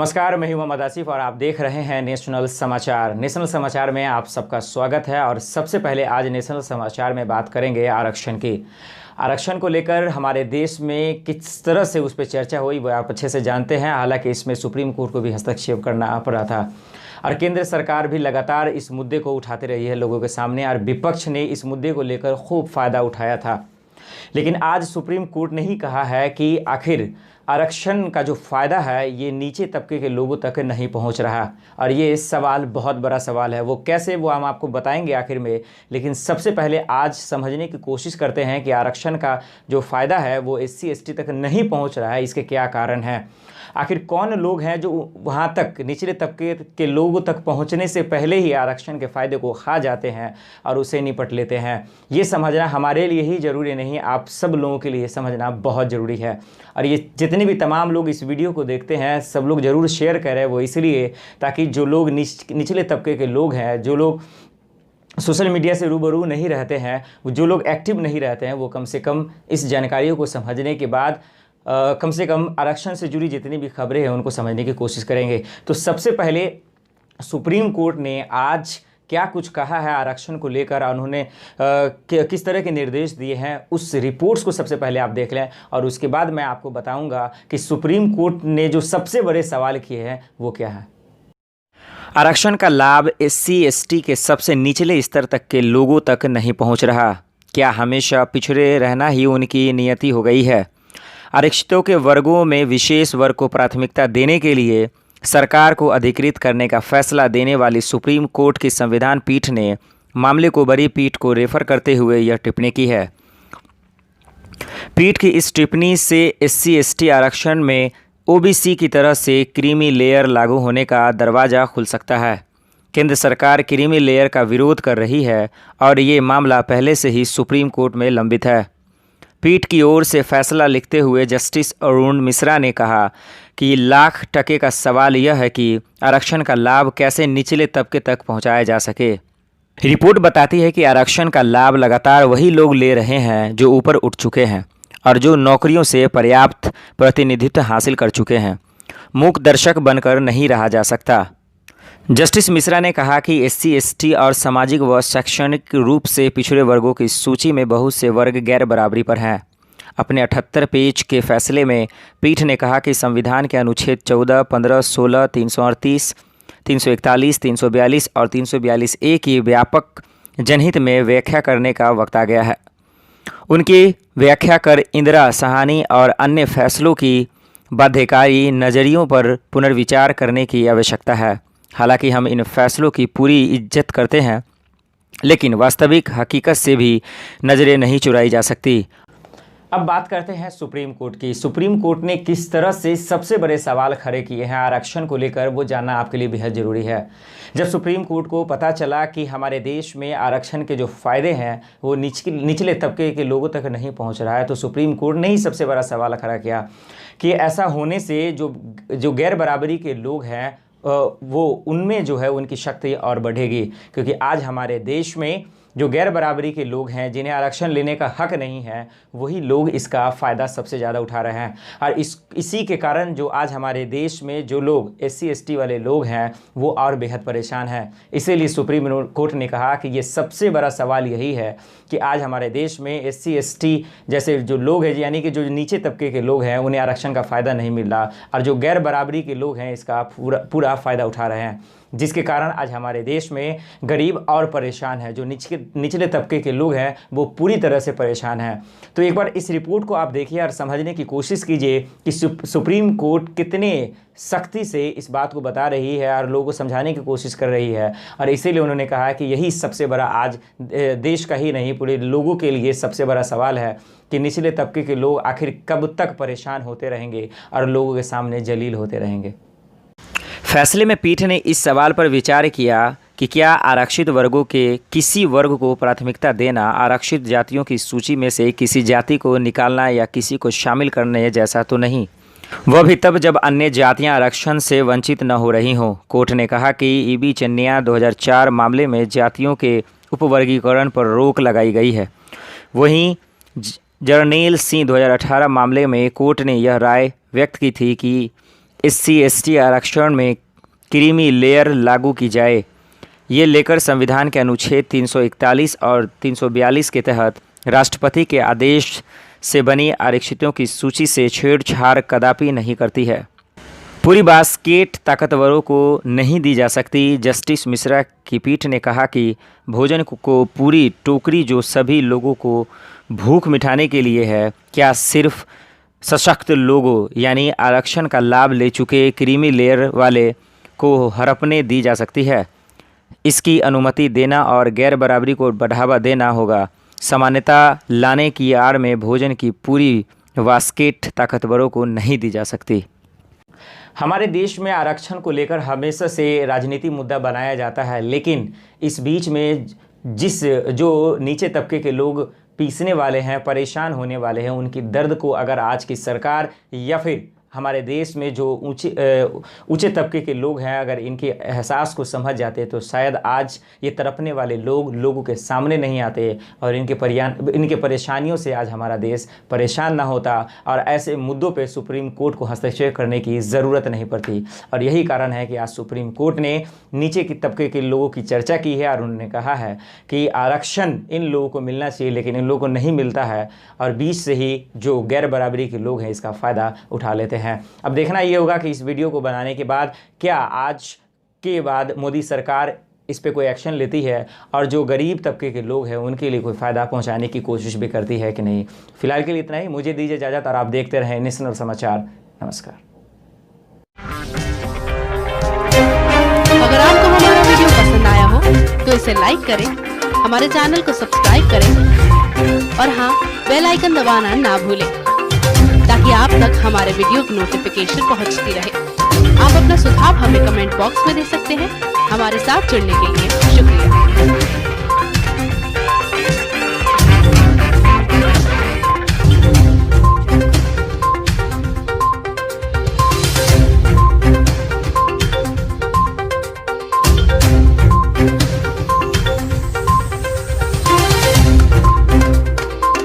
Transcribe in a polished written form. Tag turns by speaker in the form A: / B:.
A: नमस्कार, मैं हूं मोहम्मद आसिफ और आप देख रहे हैं नेशनल समाचार। नेशनल समाचार में आप सबका स्वागत है। और सबसे पहले आज नेशनल समाचार में बात करेंगे आरक्षण की। आरक्षण को लेकर हमारे देश में किस तरह से उस पर चर्चा हुई वो आप अच्छे से जानते हैं। हालांकि इसमें सुप्रीम कोर्ट को भी हस्तक्षेप करना पड़ा था और केंद्र सरकार भी लगातार इस मुद्दे को उठाते रही है लोगों के सामने, और विपक्ष ने इस मुद्दे को लेकर खूब फ़ायदा उठाया था। लेकिन आज सुप्रीम कोर्ट ने ही कहा है कि आखिर आरक्षण का जो फ़ायदा है ये नीचे तबके के लोगों तक नहीं पहुंच रहा, और ये सवाल बहुत बड़ा सवाल है। वो कैसे, वो हम आपको बताएंगे आखिर में। लेकिन सबसे पहले आज समझने की कोशिश करते हैं कि आरक्षण का जो फ़ायदा है वो SC ST तक नहीं पहुंच रहा है, इसके क्या कारण हैं। आखिर कौन लोग हैं जो वहाँ तक निचले तबके के लोगों तक पहुँचने से पहले ही आरक्षण के फ़ायदे को खा जाते हैं और उसे निपट लेते हैं। ये समझना हमारे लिए ही ज़रूरी नहीं, आप सब लोगों के लिए समझना बहुत ज़रूरी है। और ये जितने भी तमाम लोग इस वीडियो को देखते हैं सब लोग ज़रूर शेयर करें, वो इसलिए ताकि जो लोग निचले तबके के लोग हैं, जो लोग सोशल मीडिया से रूबरू नहीं रहते हैं, जो लोग एक्टिव नहीं रहते हैं, वो कम से कम इस जानकारियों को समझने के बाद कम से कम आरक्षण से जुड़ी जितनी भी खबरें हैं उनको समझने की कोशिश करेंगे। तो सबसे पहले सुप्रीम कोर्ट ने आज क्या कुछ कहा है आरक्षण को लेकर, उन्होंने किस तरह के निर्देश दिए हैं, उस रिपोर्ट्स को सबसे पहले आप देख लें। और उसके बाद मैं आपको बताऊंगा कि सुप्रीम कोर्ट ने जो सबसे बड़े सवाल किए हैं वो क्या है। आरक्षण का लाभ SC ST के सबसे निचले स्तर तक के लोगों तक नहीं पहुंच रहा। क्या हमेशा पिछड़े रहना ही उनकी नियति हो गई है? आरक्षितों के वर्गों में विशेष वर्ग को प्राथमिकता देने के लिए सरकार को अधिकृत करने का फैसला देने वाली सुप्रीम कोर्ट की संविधान पीठ ने मामले को बड़ी पीठ को रेफर करते हुए यह टिप्पणी की है। पीठ की इस टिप्पणी से SC ST आरक्षण में OBC की तरह से क्रीमी लेयर लागू होने का दरवाज़ा खुल सकता है। केंद्र सरकार क्रीमी लेयर का विरोध कर रही है और ये मामला पहले से ही सुप्रीम कोर्ट में लंबित है। पीठ की ओर से फैसला लिखते हुए जस्टिस अरुण मिश्रा ने कहा कि लाख टके का सवाल यह है कि आरक्षण का लाभ कैसे निचले तबके तक पहुंचाया जा सके। रिपोर्ट बताती है कि आरक्षण का लाभ लगातार वही लोग ले रहे हैं जो ऊपर उठ चुके हैं और जो नौकरियों से पर्याप्त प्रतिनिधित्व हासिल कर चुके हैं। मूक दर्शक बनकर नहीं रहा जा सकता। जस्टिस मिश्रा ने कहा कि SC ST और सामाजिक व शैक्षणिक रूप से पिछड़े वर्गों की सूची में बहुत से वर्ग गैर बराबरी पर हैं। अपने 78 पेज के फैसले में पीठ ने कहा कि संविधान के अनुच्छेद 14, 15, 16, 338, 341, 342 और 342A की व्यापक जनहित में व्याख्या करने का वक्त आ गया है। उनकी व्याख्या कर इंदिरा साहनी और अन्य फैसलों की बाध्यकारी नज़रियों पर पुनर्विचार करने की आवश्यकता है। हालांकि हम इन फैसलों की पूरी इज्जत करते हैं, लेकिन वास्तविक हकीकत से भी नज़रें नहीं चुराई जा सकती। अब बात करते हैं सुप्रीम कोर्ट की। सुप्रीम कोर्ट ने किस तरह से सबसे बड़े सवाल खड़े किए हैं आरक्षण को लेकर, वो जानना आपके लिए बेहद ज़रूरी है। जब सुप्रीम कोर्ट को पता चला कि हमारे देश में आरक्षण के जो फ़ायदे हैं वो निचले तबके के लोगों तक नहीं पहुंच रहा है, तो सुप्रीम कोर्ट ने ही सबसे बड़ा सवाल खड़ा किया कि ऐसा होने से जो गैर बराबरी के लोग हैं वो उनमें जो है उनकी शक्ति और बढ़ेगी। क्योंकि आज हमारे देश में जो गैर बराबरी के लोग हैं, जिन्हें आरक्षण लेने का हक नहीं है, वही लोग इसका फ़ायदा सबसे ज़्यादा उठा रहे हैं। और इसी के कारण जो आज हमारे देश में जो लोग SC ST वाले लोग हैं वो और बेहद परेशान हैं। इसीलिए सुप्रीम कोर्ट ने कहा कि ये सबसे बड़ा सवाल यही है कि आज हमारे देश में SC ST जैसे जो लोग हैं, यानी कि जो नीचे तबके के लोग हैं, उन्हें आरक्षण का फ़ायदा नहीं मिल रहा, और जो गैर बराबरी के लोग हैं इसका पूरा फ़ायदा उठा रहे हैं, जिसके कारण आज हमारे देश में गरीब और परेशान है। जो निचले तबके के लोग हैं वो पूरी तरह से परेशान हैं। तो एक बार इस रिपोर्ट को आप देखिए और समझने की कोशिश कीजिए कि सुप्रीम कोर्ट कितने सख्ती से इस बात को बता रही है और लोगों को समझाने की कोशिश कर रही है। और इसीलिए उन्होंने कहा कि यही सबसे बड़ा आज देश का ही नहीं पूरे लोगों के लिए सबसे बड़ा सवाल है कि निचले तबके के लोग आखिर कब तक परेशान होते रहेंगे और लोगों के सामने जलील होते रहेंगे। फैसले में पीठ ने इस सवाल पर विचार किया कि क्या आरक्षित वर्गों के किसी वर्ग को प्राथमिकता देना आरक्षित जातियों की सूची में से किसी जाति को निकालना या किसी को शामिल करने जैसा तो नहीं, वह भी तब जब अन्य जातियां आरक्षण से वंचित न हो रही हों। कोर्ट ने कहा कि EB चन्निया 2004 मामले में जातियों के उपवर्गीकरण पर रोक लगाई गई है। वहीं जरनैल सिंह 2018 मामले में कोर्ट ने यह राय व्यक्त की थी कि SC/ST आरक्षण में क्रीमी लेयर लागू की जाए। ये लेकर संविधान के अनुच्छेद 341 और 342 के तहत राष्ट्रपति के आदेश से बनी आरक्षितों की सूची से छेड़छाड़ कदापि नहीं करती है। पूरी बास्केट ताकतवरों को नहीं दी जा सकती। जस्टिस मिश्रा की पीठ ने कहा कि भोजन को पूरी टोकरी जो सभी लोगों को भूख मिटाने के लिए है, क्या सिर्फ सशक्त लोगों यानी आरक्षण का लाभ ले चुके क्रीमी लेयर वाले को हड़पने दी जा सकती है? इसकी अनुमति देना और गैर बराबरी को बढ़ावा देना होगा। समानता लाने की आड़ में भोजन की पूरी बास्केट ताकतवरों को नहीं दी जा सकती। हमारे देश में आरक्षण को लेकर हमेशा से राजनीति मुद्दा बनाया जाता है, लेकिन इस बीच में जो नीचे तबके के लोग पीसने वाले हैं, परेशान होने वाले हैं, उनकी दर्द को अगर आज की सरकार या फिर हमारे देश में जो ऊंचे तबके के लोग हैं, अगर इनके एहसास को समझ जाते तो शायद आज ये तड़पने वाले लोगों के सामने नहीं आते और इनके परेशानियों से आज हमारा देश परेशान ना होता और ऐसे मुद्दों पे सुप्रीम कोर्ट को हस्तक्षेप करने की ज़रूरत नहीं पड़ती। और यही कारण है कि आज सुप्रीम कोर्ट ने नीचे के तबके के लोगों की चर्चा की है और उन्होंने कहा है कि आरक्षण इन लोगों को मिलना चाहिए, लेकिन इन लोगों को नहीं मिलता है और बीच से ही जो गैर बराबरी के लोग हैं इसका फ़ायदा उठा लेते हैं। अब देखना ये होगा कि इस वीडियो को बनाने के बाद क्या आज के बाद मोदी सरकार इस पे कोई एक्शन लेती है और जो गरीब तबके के लोग हैं उनके लिए कोई फ़ायदा पहुंचाने की कोशिश भी करती है कि नहीं। फिलहाल के लिए इतना ही, मुझे दीजिए इजाज़त और आप देखते रहें नेशनल समाचार। नमस्कार।
B: अगर आपको हमारा वीडियो पसंद आया हो तो इसे लाइक करें, हमारे चैनल को सब्सक्राइब करें और हाँ, बेल आइकन दबाना ना भूलें ताकि आप तक हमारे वीडियो की नोटिफिकेशन पहुंचती रहे। आप अपना सुझाव हमें कमेंट बॉक्स में दे सकते हैं। हमारे साथ जुड़ने के लिए